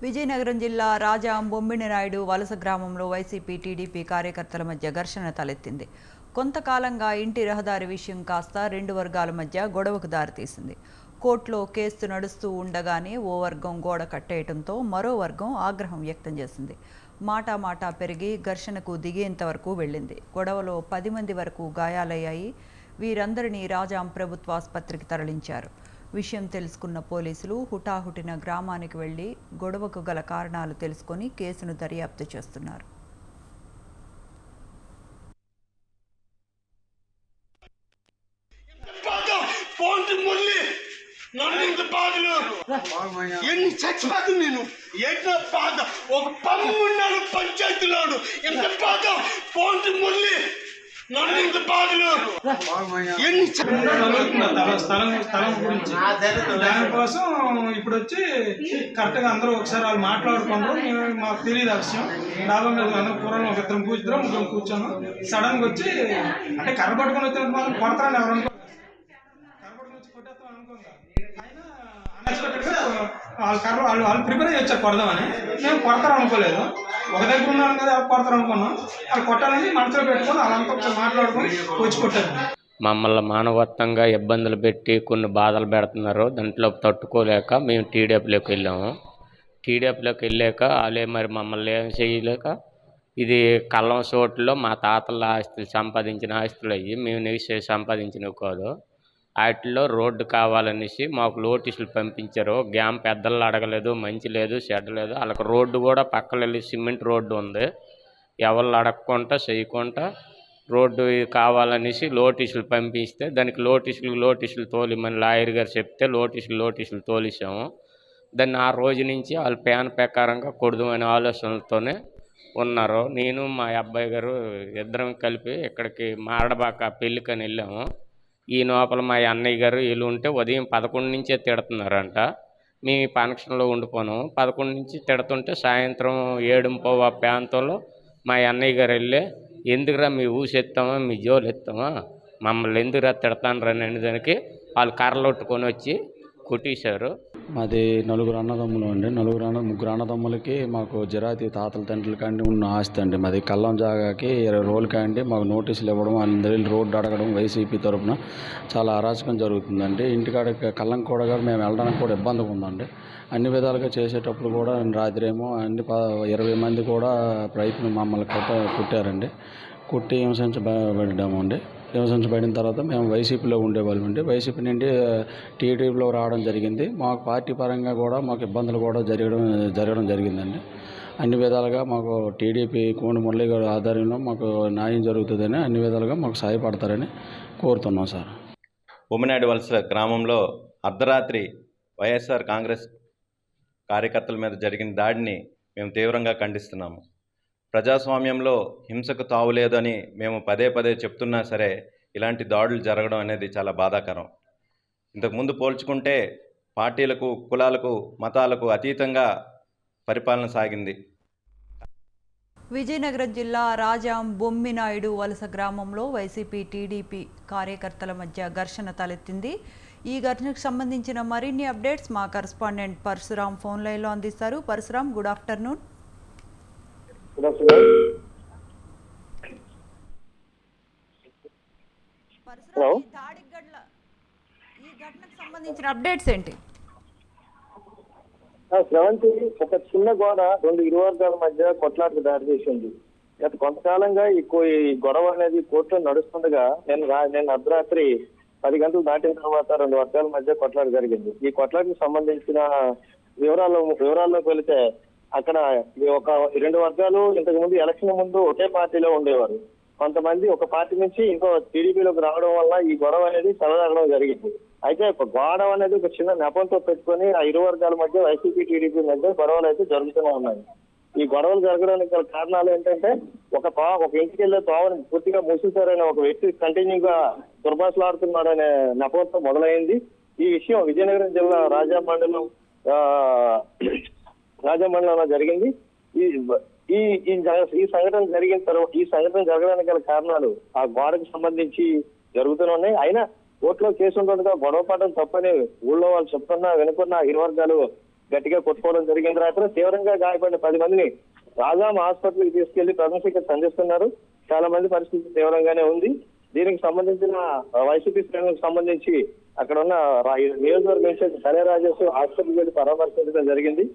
విజయనగరం జిల్లా రాజాం బొమ్మిడినాయుడు వలస గ్రామంలో వైసీపీ టీడీపీ కార్యకర్తల మధ్య ఘర్షణ తలెత్తింది. కొంతకాలంగా ఇంటి రహదారి విషయం కాస్త రెండు వర్గాల మధ్య గొడవకు దారితీసింది. కోర్టులో కేసు నడుస్తూ ఉండగానే ఓ వర్గం గోడ కట్టేయడంతో మరో వర్గం ఆగ్రహం వ్యక్తం చేసింది. మాటా పెరిగి ఘర్షణకు దిగేంతవరకు వెళ్ళింది. గొడవలో 10 మంది వరకు గాయాలయ్యాయి. వీరందరినీ రాజాం ప్రభుత్వ ఆసుపత్రికి తరలించారు. విషయం తెలుసుకున్న పోలీసులు హుటాహుటిన గ్రామానికి వెళ్లి గొడవకు గల కారణాలు తెలుసుకొని కేసును దర్యాప్తు చేస్తున్నారు. పంచాయతీలోడు ఎంత బాధ పోంటి మురళి స్థలం గురించి దానికోసం ఇప్పుడు వచ్చి కరెక్ట్ గా అందరూ ఒకసారి వాళ్ళు మాట్లాడుకున్నారు. మాకు తెలియదు ఆ విషయం. డాబా మీద అందరూ కూరలు ఒక ఇద్దరం కూర్చున్నాం, ముగ్గురం కూర్చోను. సడన్ గా వచ్చి అంటే కర్ర పట్టుకొని వచ్చినట్టు మాత్రం కొడతారని ఎవరు అనుకో, కర్ర పట్టుకొని వచ్చి కొట్టేస్తాం అనుకుంటా. అయినా అన్ఎక్స్పెక్టెడ్ గా వాళ్ళు ప్రిపేర్ అయ్యి వచ్చారు కొడదామని. మేము కొడతారు అనుకోలేదు. ఒక దగ్గర ఉన్నాను కదా కొడతారు అనుకున్నాం. వాళ్ళు కొట్టాలని మనసులో పెట్టుకొని వాళ్ళంతా ఒకసారి మాట్లాడుకొని వచ్చి కొట్టారు. మమ్మల్ని మానవత్వంగా ఇబ్బందులు పెట్టి కొన్ని బాధలు పెడుతున్నారు. దాంట్లో తట్టుకోలేక మేము టీడీపీలోకి వెళ్ళాము. టీడీపీలోకి వెళ్ళాక వాళ్ళే మరి మమ్మల్ని ఏం చేయలేక ఇది కళ్ళం చోటులో మా తాతల ఆస్తులు సంపాదించిన ఆస్తులు అయ్యి మేము నెగిసి సంపాదించినవి కాదు. వాటిల్లో రోడ్డు కావాలనేసి మాకు నోటీసులు పంపించారు. గ్యామ్ పెద్దలు అడగలేదు, మంచి లేదు, చెడ్డ లేదు. వాళ్ళకి రోడ్డు కూడా పక్కన వెళ్ళి సిమెంట్ రోడ్డు ఉంది. ఎవరు అడగకుండా చేయకుండా రోడ్డు కావాలనేసి నోటీసులు పంపిస్తే దానికి నోటీసులు తోలిమని లాయర్ గారు చెప్తే నోటీసులు తోలిసాము. దాన్ని ఆ రోజు నుంచి వాళ్ళ ప్లాన్ ప్రకారంగా కొడదామనే ఆలోచనలతోనే ఉన్నారు. నేను మా అబ్బాయి గారు ఇద్దరం కలిపి ఇక్కడికి మారడబాక పెళ్ళికని వెళ్ళాము. ఈ లోపల మా అన్నయ్య గారు వీళ్ళు ఉంటే ఉదయం 11 నుంచే తిడుతున్నారంట. మేము ఫంక్షన్లో ఉండిపోను. 11 నుంచి తిడుతుంటే సాయంత్రం 7:15 ప్రాంతంలో మా అన్నయ్య గారు వెళ్ళి ఎందుకురా మీ ఊసెత్తామా మీ జోలు ఎత్తామా మమ్మల్ని ఎందుకురా తిడతాను అనే దానికి వాళ్ళు కర్రలొట్టుకొని వచ్చి కొట్టేశారు. మాది నలుగురు అన్నదమ్ములు అండి. ముగ్గురు అన్నదమ్ములకి మాకు జిరాతి తాతల తండ్రుల కాండి ఉన్న ఆస్తి అండి. మాది కళ్ళం జాగాకి 20 రోజుల కాండి మాకు నోటీసులు ఇవ్వడం, అందరి రోడ్డు అడగడం వైసీపీ తరఫున చాలా అరాచకం జరుగుతుందండి. ఇంటికాడ కళ్ళం కూడా మేము వెళ్ళడానికి కూడా ఇబ్బందిగా ఉందండి. అన్ని విధాలుగా చేసేటప్పుడు కూడా రాత్రి ఏమో 20 మంది కూడా మమ్మల్ని కుట్టారండి. కుట్టి హింసించబడ్డామండి. హింసించబడిన తర్వాత మేము వైసీపీలో ఉండేవాళ్ళం అండి. వైసీపీ నుండి టీడీపీలో రావడం జరిగింది. మాకు పార్టీ పరంగా కూడా మాకు ఇబ్బందులు కూడా జరగడం జరిగిందండి. అన్ని విధాలుగా మాకు టీడీపీ కోని మురళి గారి ఆధ్వర్యంలో మాకు న్యాయం జరుగుతుందని అన్ని విధాలుగా మాకు సహాయపడతారని కోరుతున్నాం సార్. బొమ్మినాయుడు వలస గ్రామంలో అర్ధరాత్రి వైఎస్ఆర్ కాంగ్రెస్ కార్యకర్తల మీద జరిగిన దాడిని మేము తీవ్రంగా ఖండిస్తున్నాము. ప్రజాస్వామ్యంలో హింసకు తావులేదని మేము పదే చెప్తున్నా సరే ఇలాంటి దాడులు జరగడం అనేది చాలా బాధాకరం. ఇంతకుముందు పోల్చుకుంటే పార్టీలకు, కులాలకు, మతాలకు అతీతంగా పరిపాలన సాగింది. విజయనగరం జిల్లా రాజాం బొమ్మినాయుడు వలస గ్రామంలో వైసీపీ టీడీపీ కార్యకర్తల మధ్య ఘర్షణ తలెత్తింది. ఈ ఘటనకు సంబంధించిన మరిన్ని అప్డేట్స్ మా కరెస్పాండెంట్ పరశురాం ఫోన్ లైన్లో అందిస్తారు. Parashuram, good afternoon. ఈ ఘటనకు సంబంధించిన అప్డేట్స్ ఏంటి? శ్రవంతి, ఒక చిన్న గోడ రెండు ఇరు వర్గాల మధ్య కొట్లాటకు దారితీసింది. గత కొంతకాలంగా ఈ గొడవ అనేది కోర్టులో నడుస్తుండగా నేను అర్ధరాత్రి 10 గంటలు దాటిన తర్వాత రెండు వర్గాల మధ్య కొట్లాట జరిగింది. ఈ కొట్లాటకు సంబంధించిన వివరాల్లోకి వెళితే అక్కడ ఒక రెండు వర్గాలు ఇంతకు ముందు ఎలక్షన్ ముందు ఒకే పార్టీలో ఉండేవారు. కొంతమంది ఒక పార్టీ నుంచి ఇంకో టీడీపీలోకి రావడం వల్ల ఈ గొడవ అనేది చెలరగడం జరిగింది. అయితే ఒక గొడవ అనేది ఒక చిన్న నెపంతో పెట్టుకొని ఆ ఇరు వర్గాల మధ్య వైసీపీ టీడీపీ మధ్య గొడవలు అయితే జరుగుతూనే ఉన్నాయి. ఈ గొడవలు జరగడానికి గల కారణాలు ఏంటంటే ఒక ఇంటికి వెళ్లే తోవని పూర్తిగా మూసేశారనే ఒక వ్యక్తి కంటిన్యూగా దుర్భాషలాడుతున్నాడనే నెపంతో మొదలైంది. ఈ విషయం విజయనగరం జిల్లా రాజాం మండలంలో జరిగింది. ఈ సంఘటన జరిగిన తర్వాత ఈ సంఘటన జరగడానికి గల కారణాలు ఆ గోడకు సంబంధించి జరుగుతూనే ఉన్నాయి. అయినా కోర్టులో కేసు ఉండగా గొడవ పడడం తప్పని ఊళ్ళో వాళ్ళు చెప్తున్నా వినుకున్న ఇరు వర్గాలు గట్టిగా కొట్టుకోవడం జరిగింది. రాత్రి తీవ్రంగా గాయపడిన 10 మందిని రాజాం హాస్పిటల్కి తీసుకెళ్లి ప్రథమ చికిత్స అందిస్తున్నారు. చాలా మంది పరిస్థితి తీవ్రంగానే ఉంది. దీనికి సంబంధించిన వైసీపీ శ్రేణులకు సంబంధించి అక్కడ ఉన్న నియోజకవర్గ ఇన్ఛార్జ్ సరే రాజేష్ హాస్పిటల్కి వెళ్ళి పరామర్శించడం జరిగింది.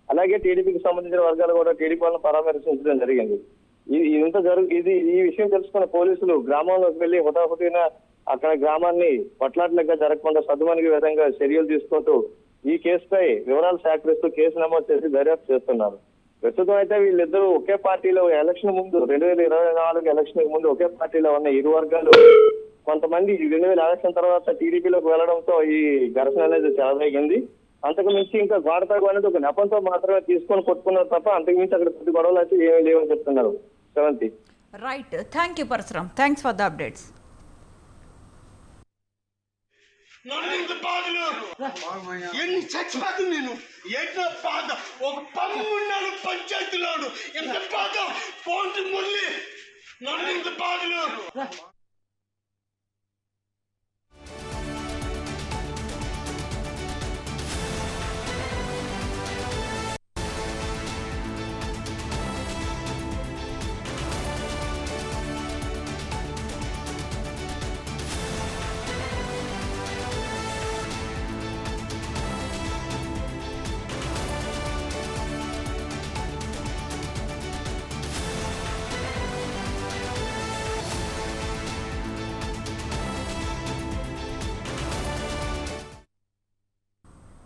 అలాగే టీడీపీకి సంబంధించిన వర్గాలు కూడా టీడీపీ వాళ్ళని పరామర్శించడం జరిగింది. ఈ విషయం తెలుసుకున్న పోలీసులు గ్రామంలోకి వెళ్లి హుటాహుటిన అక్కడ గ్రామాన్ని కొట్లాట్లుగా జరగకుండా సద్దుమణిగే విధంగా చర్యలు తీసుకుంటూ ఈ కేసుపై వివరాలు సేకరిస్తూ కేసు నమోదు చేసి దర్యాప్తు చేస్తున్నారు. ప్రస్తుతం అయితే వీళ్ళిద్దరూ ఒకే పార్టీలో ఎలక్షన్ ముందు 2024 ఎలక్షన్ ముందు ఒకే పార్టీలో ఉన్న ఇరు వర్గాలు కొంతమంది 2000 ఎలక్షన్ తర్వాత టీడీపీలోకి వెళ్లడంతో ఈ ఘర్షణ అనేది చెలరేగింది. అంతకు మించి ఇంకా గోడతాగు అనేది ఒక నెపంతో మాత్రమే తీసుకొని కొట్టుకున్నారు తప్ప అంతకు మించి అక్కడ పెద్ద గొడవలు అయితే ఏమీ లేవని చెప్తున్నారు. Sravanthi. Right, thank you Parashuram, thanks for the updates. ఎన్ని చచ్చిపోతు నేను ఎట్లా బాధ ఒక పమ్మున్నాడు పంచాయతీలోడు ఎంత బాధ పోంటి మురళి నన్ను ఇంత బాధలు